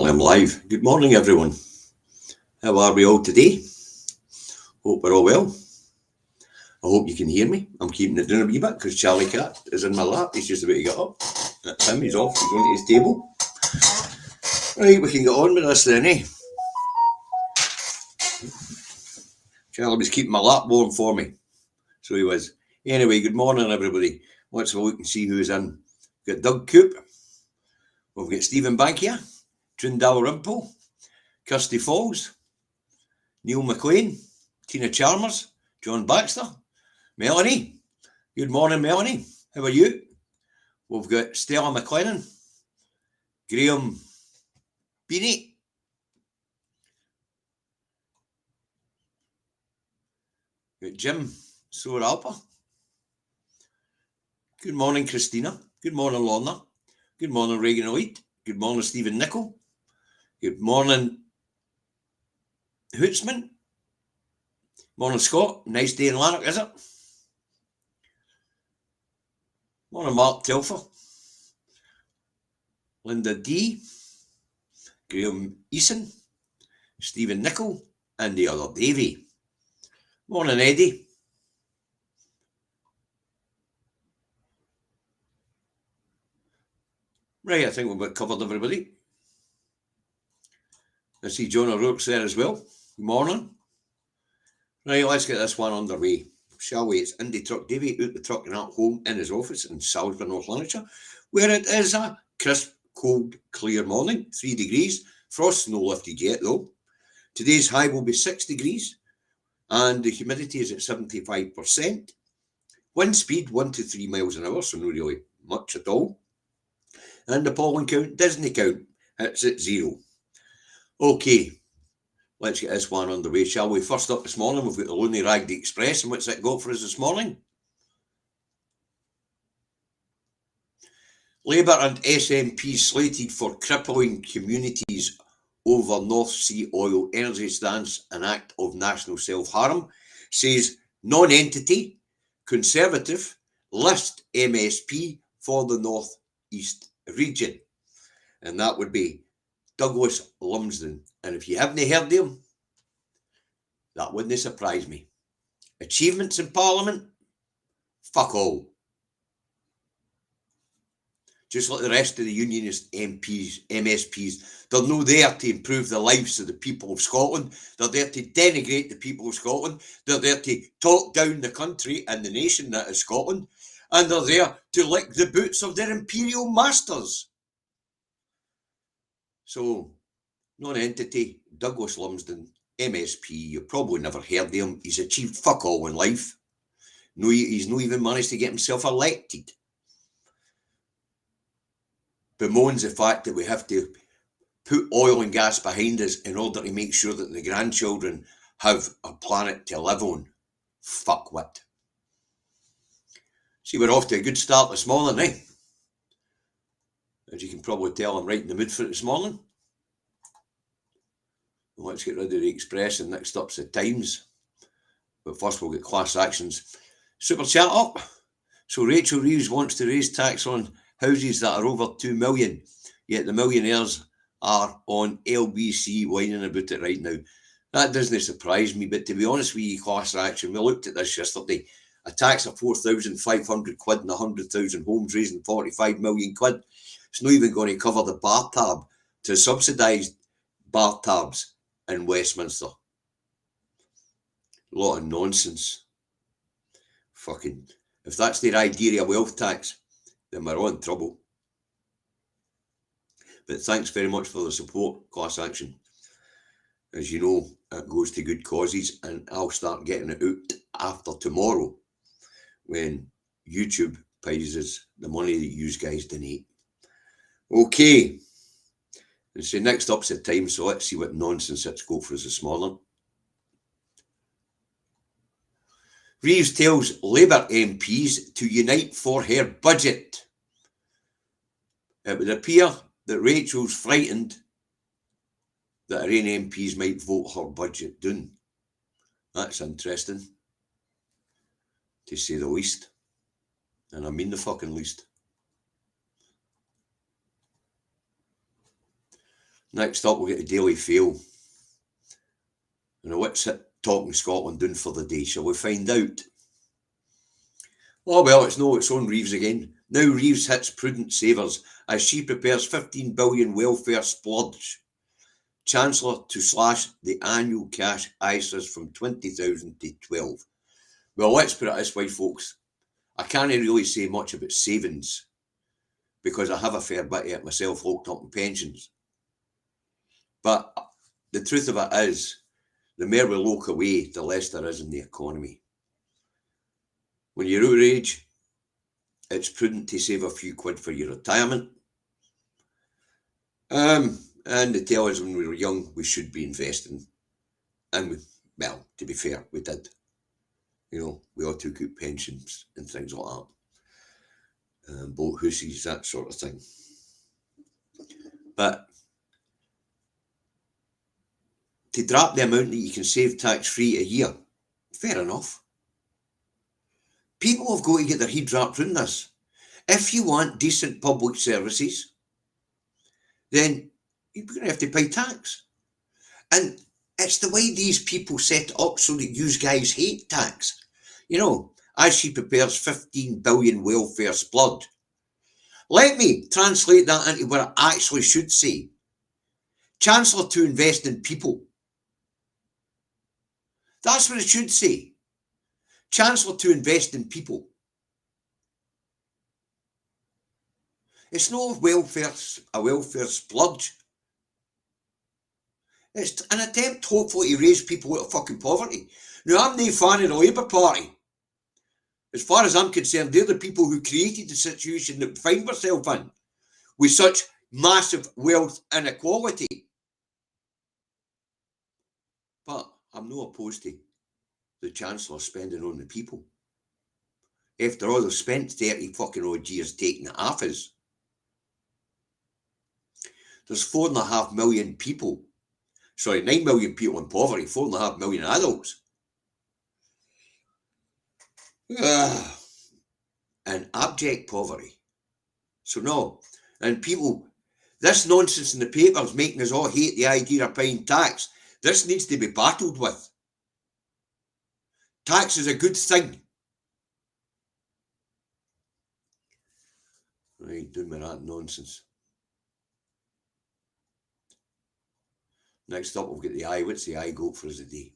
Apparently I'm live. Good morning, everyone. How are we all today? Hope we're all well. I hope you can hear me. I'm keeping it down a wee bit because Charlie Cat is in my lap. He's just about to get up. That's him. He's off. He's going to his table. Right, we can get on with this then, eh? Charlie was keeping my lap warm for me. So he was. Anyway, good morning, everybody. Let's have a look and see who's in. We've got Doug Coop. We've got Stephen Bankia, Trindale Rimple, Kirsty Falls, Neil McLean, Tina Chalmers, John Baxter, Melanie. Good morning, Melanie. How are you? We've got Stella McLennan, Graham Beanie, got Jim Soralpa. Good morning, Christina. Good morning, Lorna. Good morning, Reagan Elite. Good morning, Stephen Nicol. Good morning, Hootsman. Morning, Scott. Nice day in Lanark, is it? Morning, Mark Telfer. Linda D. Graham Eason. Stephen Nicol. And the other Davy. Morning, Eddie. Right, I think we've covered everybody. I see John O'Rourke's there as well. Good morning. Right, let's get this one underway, shall we? It's Indy Truck Davy out the truck and at home in his office in Salisbury, North Lanarkshire, where it is a crisp, cold, clear morning, 3 degrees. Frost's no lifted yet though. Today's high will be 6 degrees and the humidity is at 75%. Wind speed 1 to 3 miles an hour, so not really much at all. And the pollen count, Disney count, it's at 0. Okay, let's get this one underway, shall we? First up this morning, we've got the Lonely Rag the Express, and what's it got for us this morning? Labour and SNP slated for crippling communities over North Sea oil energy stance, an act of national self-harm, says non-entity, Conservative, list MSP for the North East region. And that would be Douglas Lumsden. And if you haven't heard him, that wouldn't surprise me. Achievements in Parliament? Fuck all. Just like the rest of the unionist MPs, MSPs, they're not there to improve the lives of the people of Scotland. They're there to denigrate the people of Scotland. They're there to talk down the country and the nation that is Scotland. And they're there to lick the boots of their imperial masters. So, non-entity, Douglas Lumsden, MSP, you've probably never heard of him. He's achieved fuck all in life. No, he's not even managed to get himself elected. Bemoans the fact that we have to put oil and gas behind us in order to make sure that the grandchildren have a planet to live on. Fuckwit. See, we're off to a good start this morning, eh? As you can probably tell, I'm right in the mood for it this morning. Let's get rid of the Express and next up's the Times. But first we'll get class actions. Super chat up. So Rachel Reeves wants to raise tax on houses that are over 2 million, yet the millionaires are on LBC whining about it right now. That doesn't surprise me, but to be honest with you, class action, we looked at this yesterday. A tax of 4,500 quid and 100,000 homes raising 45 million quid. It's not even going to cover the bar tab to subsidise bar tabs in Westminster. A lot of nonsense. Fucking, if that's their idea of wealth tax, then we're all in trouble. But thanks very much for the support, class action. As you know, it goes to good causes, and I'll start getting it out after tomorrow when YouTube pays us the money that you guys donate. Okay. And so next up's the Times, so let's see what nonsense it's got for us this morning. Reeves tells Labour MPs to unite for her budget. It would appear that Rachel's frightened that her own MPs might vote her budget down. That's interesting, to say the least. And I mean the fucking least. Next up, we'll get the Daily Fail. And what's it Talking Scotland doing for the day? Shall we find out? Oh well, it's no its own Reeves again. Now Reeves hits prudent savers as she prepares 15 billion welfare splurge. Chancellor to slash the annual cash ISAs from 20,000 to 12. Well, let's put it this way, folks. I can't really say much about savings because I have a fair bit of it myself locked up in pensions. But the truth of it is, the more we lock away, the less there is in the economy. When you're our age, it's prudent to save a few quid for your retirement. And they tell us when we were young, we should be investing. And well, to be fair, we did. We all took out pensions and things like that. Boat hoosies, that sort of thing. But to drop the amount that you can save tax-free a year, fair enough. People have got to get their heads wrapped around this. If you want decent public services, then you're going to have to pay tax. And it's the way these people set it up so that you guys hate tax. As she prepares 15 billion welfare splurge. Let me translate that into what it actually should say. Chancellor to invest in people. That's what it should say. Chancellor to invest in people. It's not a welfare splurge. It's an attempt, hopefully, to raise people out of fucking poverty. Now, I'm no fan of the Labour Party. As far as I'm concerned, they're the people who created the situation that we find ourselves in, with such massive wealth inequality. But I'm not opposed to the Chancellor spending on the people. After all, they've spent 30 fucking odd years taking it off us. There's 4.5 million people. 9 million people in poverty, 4.5 million adults. And abject poverty. So no. And people, this nonsense in the papers making us all hate the idea of paying tax. This needs to be battled with. Tax is a good thing. Right, doing with that nonsense. Next up, we'll get the eye. What's the eye got for us today?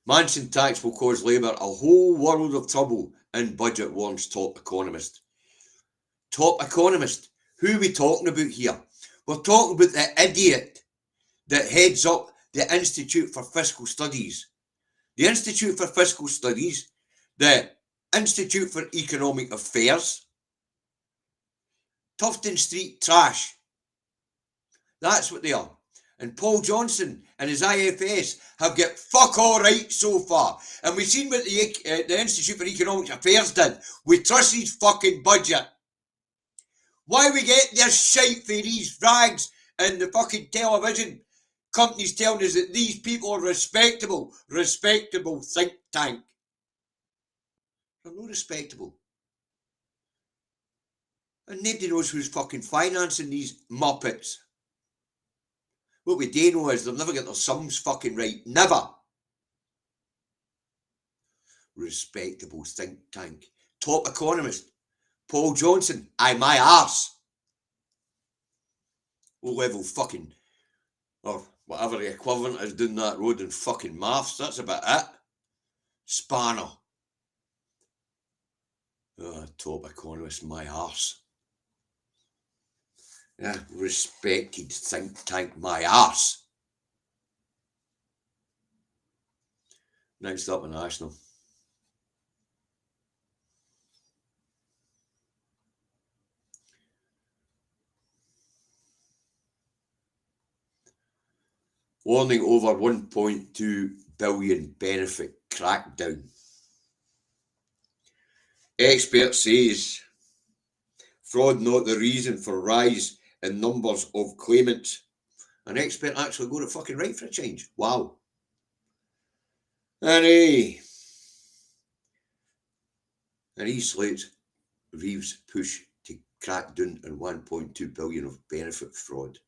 Mansion tax will cause Labour a whole world of trouble in budget, warns top economist. Top economist? Who are we talking about here? We're talking about the idiot that heads up the Institute for Fiscal Studies. The Institute for Fiscal Studies, the Institute for Economic Affairs, Tufton Street trash. That's what they are. And Paul Johnson and his IFS have got fuck all right so far. And we've seen what the Institute for Economic Affairs did with Truss's fucking budget. Why we get this shite for these rags and the fucking television companies telling us that these people are respectable think tank. They're not respectable. And nobody knows who's fucking financing these muppets. What we do know is they'll never get their sums fucking right. Never. Respectable think tank. Top economist. Paul Johnson. Aye, my arse. O-level fucking, or whatever the equivalent is doing that road in fucking maths. That's about it. Spanner. Top economist, my arse. Yeah, respected think tank, my arse. Next up in National. Warning over 1.2 billion benefit crackdown. Expert says fraud not the reason for rise in numbers of claimants. An expert actually got it fucking right for a change. Wow. And he slates Reeves' push to cracked down on 1.2 billion of benefit fraud.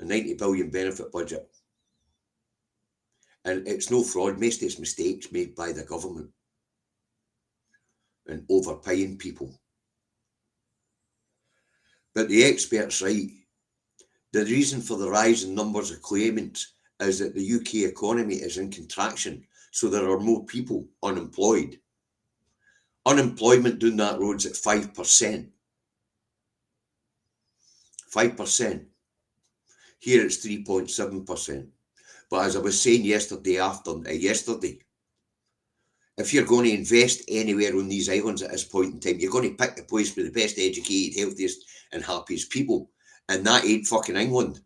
A 90 billion benefit budget. And it's no fraud, most of it's mistakes made by the government and overpaying people. But the experts right. The reason for the rise in numbers of claimants is that the UK economy is in contraction, so there are more people unemployed. Unemployment down that road's at 5%. 5%. Here it's 3.7%. But as I was saying yesterday, if you're going to invest anywhere on these islands at this point in time, you're going to pick the place with the best educated, healthiest and happiest people. And that ain't fucking England.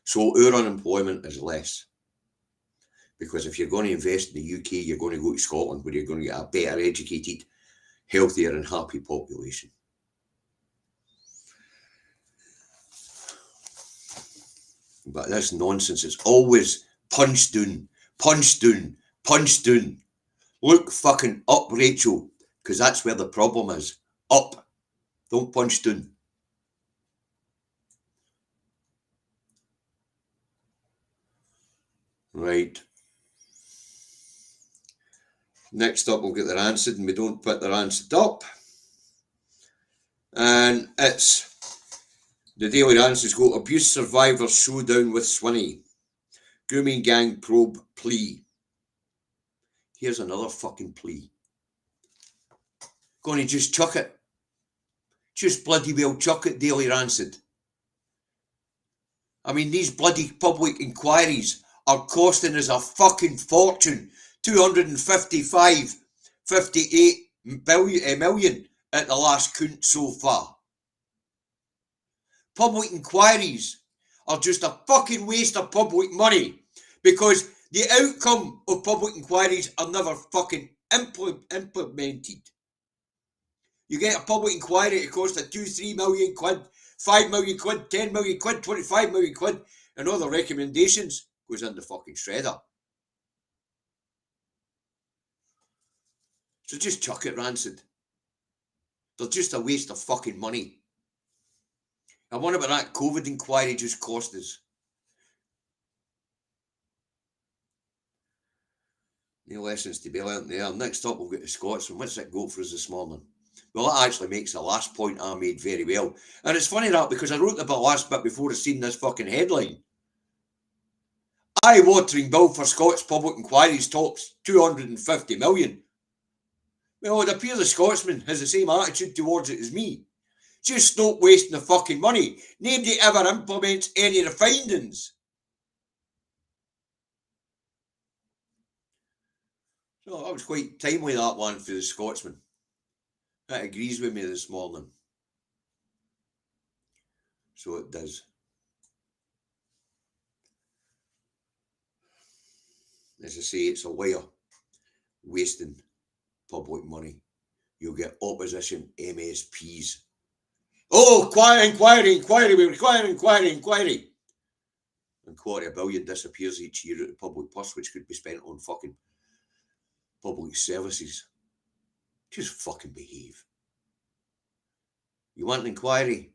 So our unemployment is less. Because if you're going to invest in the UK, you're going to go to Scotland, where you're going to get a better educated, healthier and happy population. But this nonsense, it's always punch down, punch down, punch down. Look fucking up, Rachel, because that's where the problem is. Up. Don't punch down. Right. Next up, we'll get their answered, and we don't put their answered up. And it's the Daily Answers go, abuse survivors showdown with Swinney. Grooming gang probe plea. Here's another fucking plea. Going to just chuck it. Just bloody well chuck it, Daily Rancid. I mean, these bloody public inquiries are costing us a fucking fortune. 58 million at the last count so far. Public inquiries are just a fucking waste of public money, because the outcome of public inquiries are never fucking implemented. You get a public inquiry, it costs a 2-3 million quid, 5 million quid, 10 million quid, 25 million quid, and all the recommendations goes in the fucking shredder. So just chuck it, Rancid. They're just a waste of fucking money. I wonder what that COVID inquiry just cost us. No lessons to be learnt there. Next up, we'll get the Scotsman. What's it go for us this morning? Well, that actually makes the last point I made very well. And it's funny that, because I wrote the last bit before I seen this fucking headline. Eye-watering bill for Scots public inquiries tops 250 million. Well, it appears the Scotsman has the same attitude towards it as me. Just stop wasting the fucking money. Nobody ever implements any of the findings. So that was quite timely, that one, for the Scotsman. That agrees with me this morning. So it does. As I say, it's a way of wasting public money. You'll get opposition MSPs. Oh, inquiry, we require inquiry. And $250 million disappears each year at the public purse, which could be spent on fucking public services. Just fucking behave. You want an inquiry?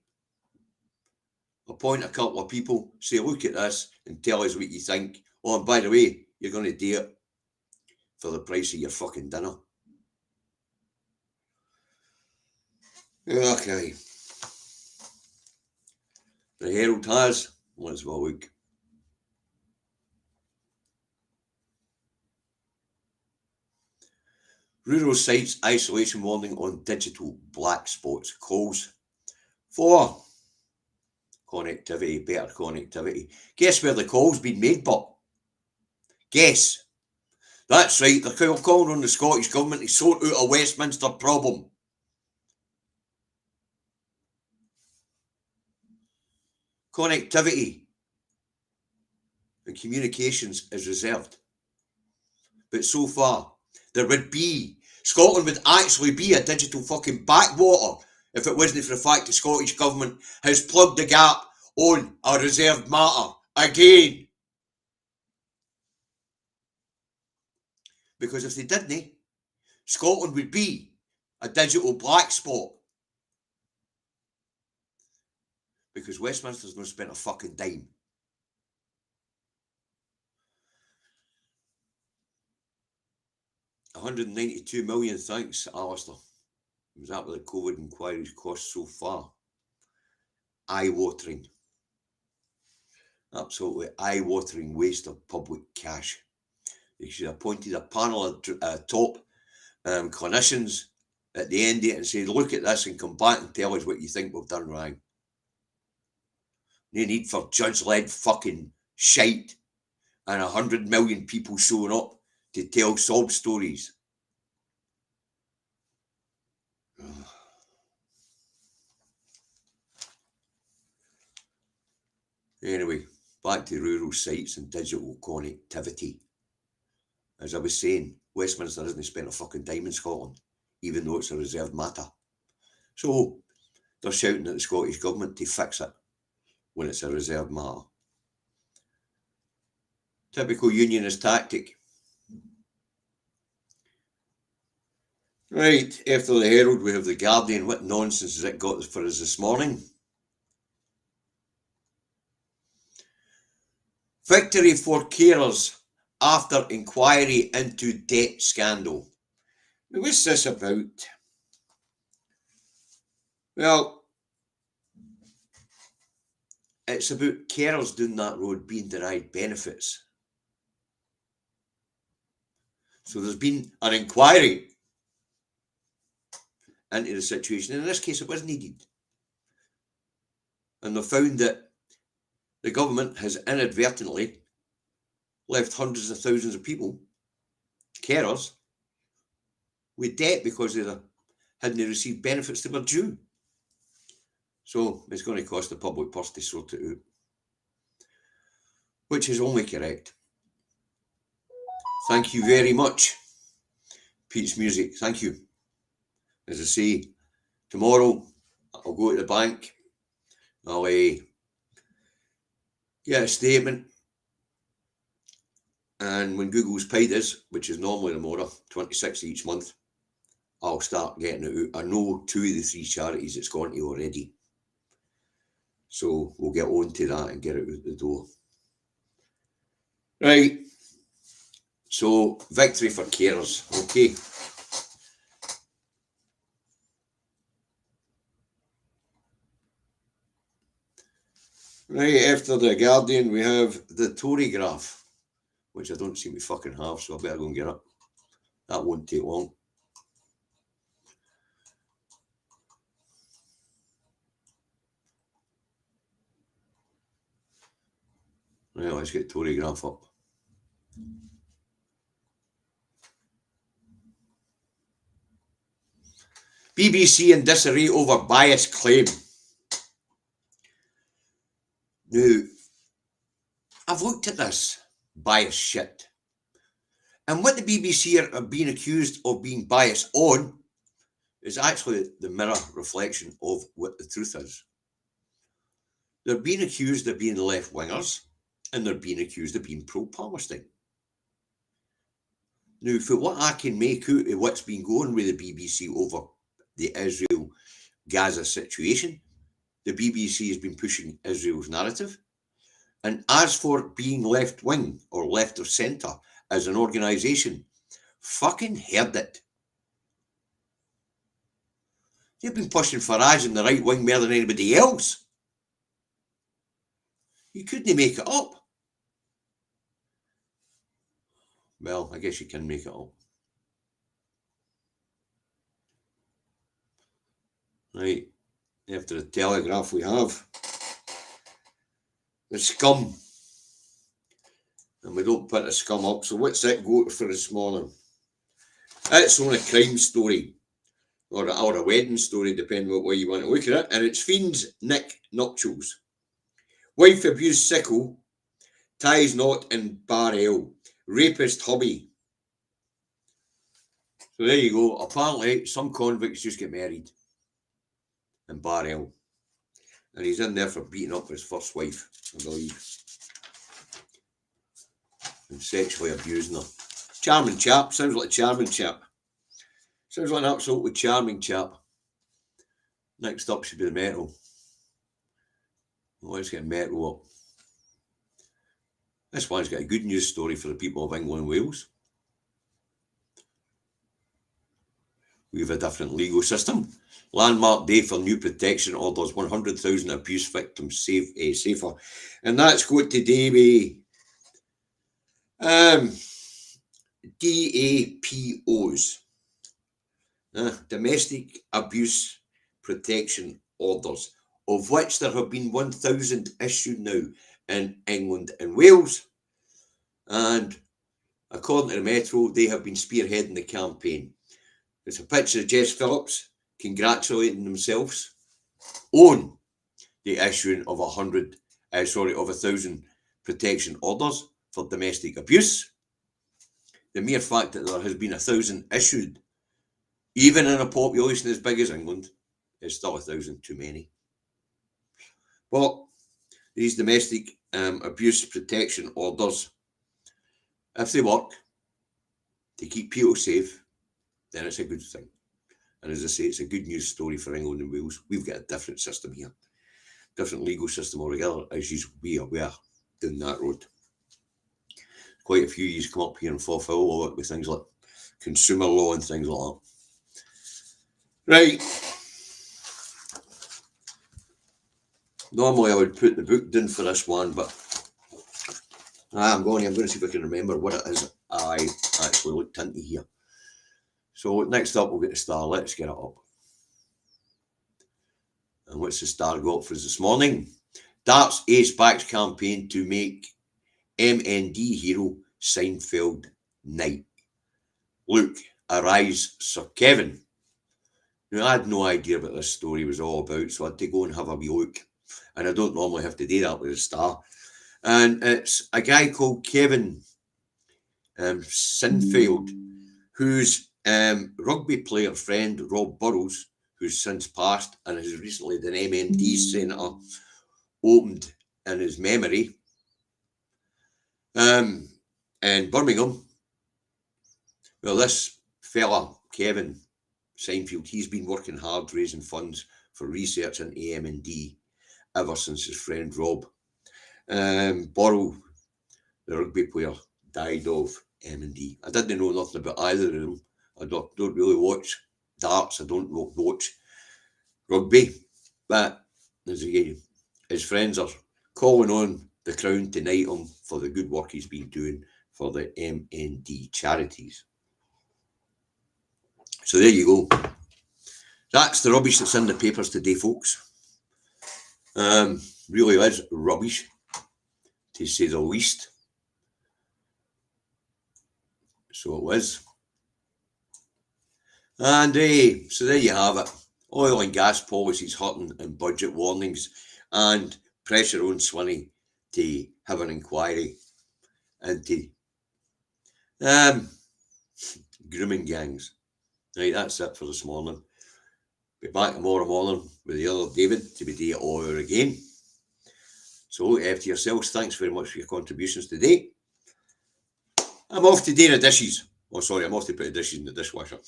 Appoint a couple of people, say, look at this, and tell us what you think. Oh, and by the way, you're going to do it for the price of your fucking dinner. Okay. The Herald has. Let's have a look. Rural sites isolation warning on digital black spots. Calls for connectivity, better connectivity. Guess where the call's been made, but guess. That's right, they're calling on the Scottish Government to sort out a Westminster problem. Connectivity and communications is reserved. But so far, Scotland would actually be a digital fucking backwater if it wasn't for the fact the Scottish Government has plugged the gap on a reserved matter again. Because if they didn't, Scotland would be a digital black spot. Because Westminster's not spent a fucking dime. $192 million, thanks, Alistair. Was that what the COVID inquiries cost so far? Eye-watering. Absolutely eye-watering waste of public cash. They should have appointed a panel of top clinicians at the end of it and said, look at this and come back and tell us what you think we've done wrong. No need for judge-led fucking shite and 100 million people showing up to tell sob stories. Anyway, back to rural sites and digital connectivity. As I was saying, Westminster hasn't spent a fucking dime in Scotland, even though it's a reserved matter. So they're shouting at the Scottish Government to fix it when it's a reserved matter. Typical unionist tactic. Right, after the Herald, we have the Guardian. What nonsense has it got for us this morning? Victory for carers after inquiry into debt scandal. Now, what's this about? Well, it's about carers down that road being denied benefits. So there's been an inquiry into the situation. In this case, it was needed. And they found that the government has inadvertently left hundreds of thousands of people, carers, with debt because they hadn't received benefits that were due. So it's going to cost the public purse to sort it out, which is only correct. Thank you very much, Pete's Music. Thank you. As I say, tomorrow I'll go to the bank. I'll get a statement. And when Google's paid us, which is normally tomorrow, 26th each month, I'll start getting it out. I know 2 of the 3 charities it's gone to already. So we'll get on to that and get it out the door. Right. So, victory for carers. Okay. Right, after the Guardian, we have the Tory graph, which I don't seem to fucking have, so I better go and get it. That won't take long. Right, let's get Tory graph up. BBC in disarray over bias claim. Now, I've looked at this bias shit. And what the BBC are being accused of being biased on is actually the mirror reflection of what the truth is. They're being accused of being left-wingers, and they're being accused of being pro-Palestine. Now, for what I can make out of what's been going with the BBC over the Israel-Gaza situation, the BBC has been pushing Israel's narrative. And as for being left-wing or left of centre as an organisation, fucking heard it. They've been pushing Farage in the right wing more than anybody else. You couldn't make it up. Well, I guess you can make it up. Right, after the Telegraph we have the scum. And we don't put the scum up, so what's it go for this morning? It's on a crime story, or a wedding story, depending on what way you want to look at it, and it's Fiend's Nick nuptials. Wife abused sickle, ties knot in Barrel, rapist hubby. So there you go. Apparently, some convicts just get married in Barrel. And he's in there for beating up his first wife, I believe. And sexually abusing her. Charming chap. Sounds like a charming chap. Sounds like an absolutely charming chap. Next up should be the metal. Let's get metal up. This one's got a good news story for the people of England and Wales. We have a different legal system. Landmark day for new protection orders, 100,000 abuse victims safer. And that's got today with DAPOs. Domestic abuse protection orders, of which there have been 1,000 issued now in England and Wales. And according to the Metro, they have been spearheading the campaign. It's a picture of Jess Phillips congratulating themselves on the issuing of 1,000 protection orders for domestic abuse. The mere fact that there has been 1,000 issued, even in a population as big as England, is still 1,000 too many. But these domestic abuse protection orders, if they work to keep people safe, then it's a good thing. And as I say, it's a good news story for England and Wales. We've got a different system here, different legal system altogether, as we are aware down that road. Quite a few years come up here and fulfil all it with things like consumer law and things like that. Right. Normally I would put the book down for this one, but I'm going to see if I can remember what it is I actually looked into here. So next up we'll get the Star. Let's get it up. And what's the Star got for us this morning? Darts Ace backs campaign to make MND hero Seinfeld knight. Look, arise, Sir Kevin. Now, I had no idea what this story was all about, so I had to go and have a wee look. And I don't normally have to do that with the Star. And it's a guy called Kevin Seinfeld, whose rugby player friend Rob Burrows, who's since passed and has recently had an MND centre opened in his memory in Birmingham. Well, this fella, Kevin Seinfeld, he's been working hard raising funds for research into MND ever since his friend Rob Burrow, the rugby player, died of MND. I didn't know nothing about either of them. I don't really watch darts. I don't watch rugby. But his friends are calling on the Crown to knight him for the good work he's been doing for the MND charities. So there you go. That's the rubbish that's in the papers today, folks. Really is rubbish, to say the least. So it was. And so there you have it. Oil and gas policies hurting and budget warnings and pressure on Swinney to have an inquiry into grooming gangs. Right, that's it for this morning. Be back tomorrow morning with the other David to be day it all over again. So look after yourselves. Thanks very much for your contributions today. I'm off to do the dishes. Oh, sorry, I'm off to put the dishes in the dishwasher.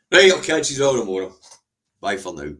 Right, I'll catch you all tomorrow. Bye for now.